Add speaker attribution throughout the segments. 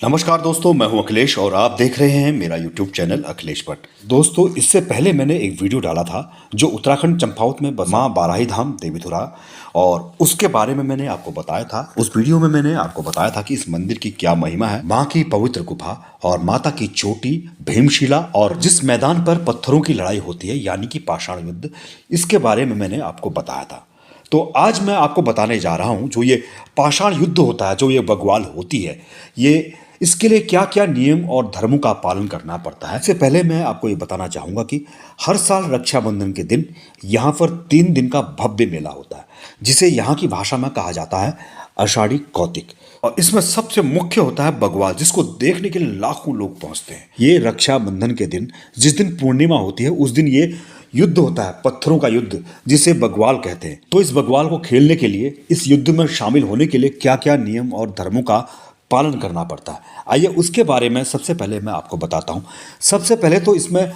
Speaker 1: नमस्कार दोस्तों, मैं हूं अखिलेश और आप देख रहे हैं मेरा YouTube चैनल अखिलेश भट्ट। दोस्तों, इससे पहले मैंने एक वीडियो डाला था जो उत्तराखंड चंपावत में मां बाराही धाम देवीधुरा, और उसके बारे में मैंने आपको बताया था। उस वीडियो में मैंने आपको बताया था कि इस मंदिर की क्या महिमा है, मां की पवित्र गुफा और माता की चोटी भीमशिला, और जिस मैदान पर पत्थरों की लड़ाई होती है यानी कि पाषाण युद्ध, इसके बारे में मैंने आपको बताया था। तो आज मैं आपको बताने जा रहा हूं, जो ये पाषाण युद्ध होता है, जो ये बग्वाल होती है, ये इसके लिए क्या क्या नियम और धर्मों का पालन करना पड़ता है। इससे पहले मैं आपको ये बताना चाहूँगा कि हर साल रक्षाबंधन के दिन यहाँ पर 3 दिन का भव्य मेला होता है, जिसे यहाँ की भाषा में कहा जाता है आषाढ़ी कौतिक। और इसमें सबसे मुख्य होता है बग्वाल, जिसको देखने के लिए लाखों लोग पहुँचते हैं। ये रक्षाबंधन के दिन, जिस दिन पूर्णिमा होती है, उस दिन ये युद्ध होता है, पत्थरों का युद्ध, जिसे बग्वाल कहते हैं। तो इस बग्वाल को खेलने के लिए, इस युद्ध में शामिल होने के लिए क्या क्या नियम और धर्मों का पालन करना पड़ता है, आइए उसके बारे में सबसे पहले मैं आपको बताता हूँ। सबसे पहले तो इसमें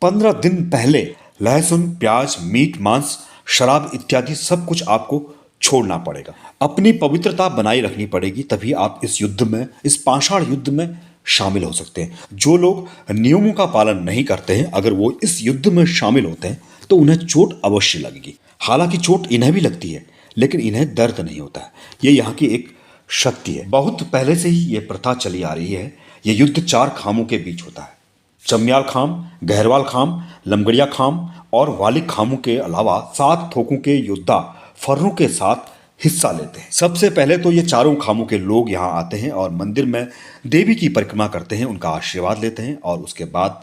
Speaker 1: 15 दिन पहले लहसुन, प्याज, मीट, मांस, शराब इत्यादि सब कुछ आपको छोड़ना पड़ेगा। अपनी पवित्रता बनाए रखनी पड़ेगी, तभी आप इस युद्ध में, इस पाषाण युद्ध में शामिल हो सकते हैं। जो लोग नियमों का पालन नहीं करते हैं, अगर वो इस युद्ध में शामिल होते हैं तो उन्हें चोट अवश्य लगेगी। हालांकि चोट इन्हें भी लगती है, लेकिन इन्हें दर्द नहीं होता है। ये यहाँ की एक शक्ति है। बहुत पहले से ही ये प्रथा चली आ रही है। ये युद्ध 4 खामों के बीच होता है। चमियाल खाम, गहरवाल खाम, लमगड़िया खाम और वालिक खामों के अलावा 7 थोकों के योद्धा फर्रों के साथ हिस्सा लेते हैं। सबसे पहले तो ये चारों खामों के लोग यहाँ आते हैं और मंदिर में देवी की परिक्रमा करते हैं, उनका आशीर्वाद लेते हैं, और उसके बाद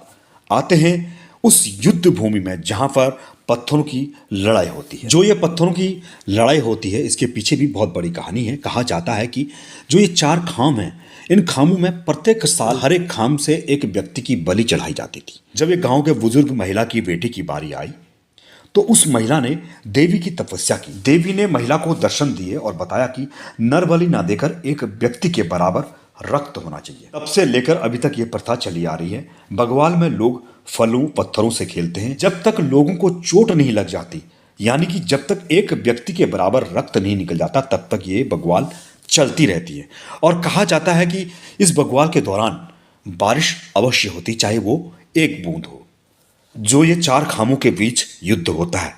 Speaker 1: आते हैं उस युद्ध भूमि में जहाँ पर पत्थरों की लड़ाई होती है। जो ये पत्थरों की लड़ाई होती है, इसके पीछे भी बहुत बड़ी कहानी है। कहा जाता है कि जो ये 4 खाम हैं, इन खामों में प्रत्येक साल हर एक खाम से एक व्यक्ति की बलि चढ़ाई जाती थी। जब एक गांव के बुजुर्ग महिला की बेटी की बारी आई तो उस महिला ने देवी की तपस्या की। देवी ने महिला को दर्शन दिए और बताया कि नर बलि ना देकर एक व्यक्ति के बराबर रक्त होना चाहिए। तब से लेकर अभी तक ये प्रथा चली आ रही है। बग्वाल में लोग फलों पत्थरों से खेलते हैं जब तक लोगों को चोट नहीं लग जाती, यानी कि जब तक एक व्यक्ति के बराबर रक्त नहीं निकल जाता, तब तक ये बग्वाल चलती रहती है। और कहा जाता है कि इस बग्वाल के दौरान बारिश अवश्य होती, चाहे वो एक बूंद हो। जो ये 4 खामों के बीच युद्ध होता है,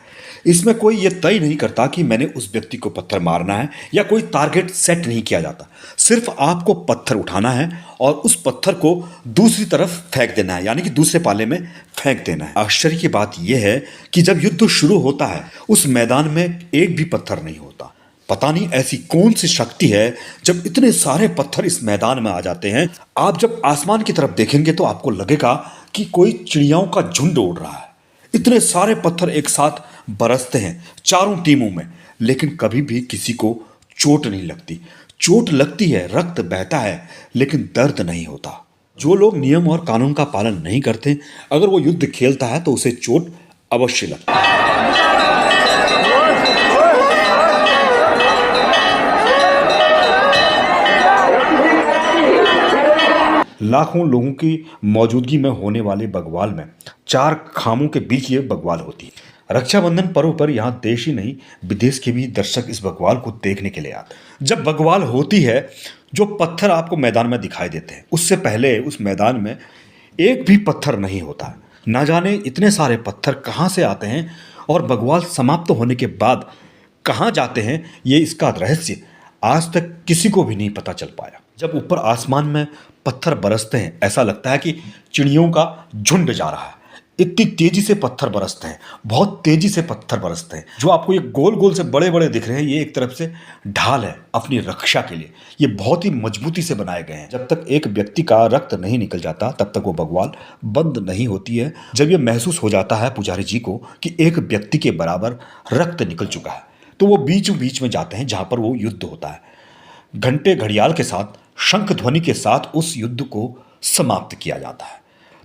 Speaker 1: इसमें कोई ये तय नहीं करता कि मैंने उस व्यक्ति को पत्थर मारना है, या कोई टारगेट सेट नहीं किया जाता। सिर्फ आपको पत्थर उठाना है और उस पत्थर को दूसरी तरफ फेंक देना है, यानी कि दूसरे पाले में फेंक देना है। आश्चर्य की बात यह है कि जब युद्ध शुरू होता है, उस मैदान में एक भी पत्थर नहीं होता। पता नहीं ऐसी कौन सी शक्ति है जब इतने सारे पत्थर इस मैदान में आ जाते हैं। आप जब आसमान की तरफ देखेंगे तो आपको लगेगा कि कोई चिड़ियाओं का झुंड उड़ रहा है। इतने सारे पत्थर एक साथ बरसते हैं चारों टीमों में, लेकिन कभी भी किसी को चोट नहीं लगती। चोट लगती है, रक्त बहता है, लेकिन दर्द नहीं होता। जो लोग नियम और कानून का पालन नहीं करते, अगर वो युद्ध खेलता है तो उसे चोट अवश्य लगती है। लाखों लोगों की मौजूदगी में होने वाले बग्वाल में 4 खामों के बीच ये बग्वाल होती है। रक्षाबंधन पर्व पर यहाँ देश ही नहीं, विदेश के भी दर्शक इस बग्वाल को देखने के लिए आते हैं। जब बग्वाल होती है, जो पत्थर आपको मैदान में दिखाई देते हैं, उससे पहले उस मैदान में एक भी पत्थर नहीं होता। ना जाने इतने सारे पत्थर कहाँ से आते हैं और बग्वाल समाप्त होने के बाद कहाँ जाते हैं, ये इसका रहस्य आज तक किसी को भी नहीं पता चल पाया। जब ऊपर आसमान में पत्थर बरसते हैं, ऐसा लगता है कि चिड़ियों का झुंड जा रहा है। इतनी तेजी से पत्थर बरसते हैं, बहुत तेजी से पत्थर बरसते हैं। जो आपको ये गोल गोल से बड़े बड़े दिख रहे हैं, ये एक तरफ से ढाल है अपनी रक्षा के लिए। ये बहुत ही मजबूती से बनाए गए हैं। जब तक एक व्यक्ति का रक्त नहीं निकल जाता, तब तक वो बग्वाल बंद नहीं होती है। जब ये महसूस हो जाता है पुजारी जी को कि एक व्यक्ति के बराबर रक्त निकल चुका है, तो वो बीचों बीच में जाते हैं जहां पर वो युद्ध होता है। घंटे घड़ियाल के साथ, शंख ध्वनि के साथ उस युद्ध को समाप्त किया जाता है।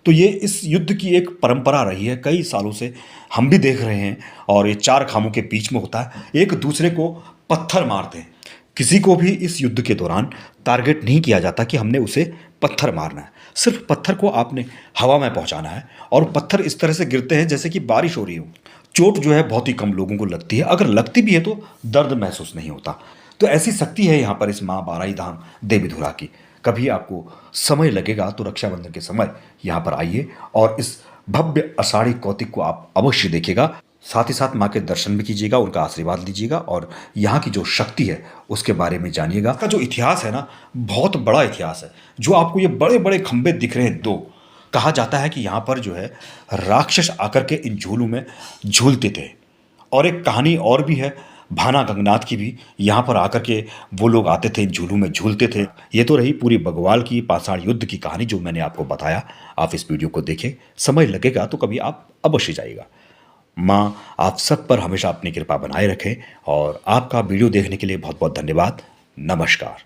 Speaker 1: तो ये इस युद्ध की एक परंपरा रही है, कई सालों से हम भी देख रहे हैं। और ये 4 खामों के बीच में होता है, एक दूसरे को पत्थर मारते हैं। किसी को भी इस युद्ध के दौरान टारगेट नहीं किया जाता कि हमने उसे पत्थर मारना है। सिर्फ पत्थर को आपने हवा में पहुंचाना है, और पत्थर इस तरह से गिरते हैं जैसे कि बारिश हो रही हो। चोट जो है बहुत ही कम लोगों को लगती है, अगर लगती भी है तो दर्द महसूस नहीं होता। तो ऐसी शक्ति है यहाँ पर इस माँ बाराही धाम देवीधुरा की। कभी आपको समय लगेगा तो रक्षाबंधन के समय यहाँ पर आइए और इस भव्य आषाढ़ी कौतिक को आप अवश्य देखिएगा। साथ ही साथ माँ के दर्शन भी कीजिएगा, उनका आशीर्वाद लीजिएगा और यहाँ की जो शक्ति है उसके बारे में जानिएगा। इसका जो इतिहास है ना, बहुत बड़ा इतिहास है। जो आपको ये बड़े बड़े खंभे दिख रहे हैं दो, कहा जाता है कि यहाँ पर जो है राक्षस आकर के इन झूलों में झूलते थे। और एक कहानी और भी है भाना गंगनाथ की भी, यहाँ पर आकर के वो लोग आते थे, झूलों में झूलते थे। ये तो रही पूरी बगवाल की पाषाण युद्ध की कहानी जो मैंने आपको बताया। आप इस वीडियो को देखें, समय लगेगा तो कभी आप अवश्य जाइएगा। माँ आप सब पर हमेशा अपनी कृपा बनाए रखें और आपका वीडियो देखने के लिए बहुत बहुत धन्यवाद। नमस्कार।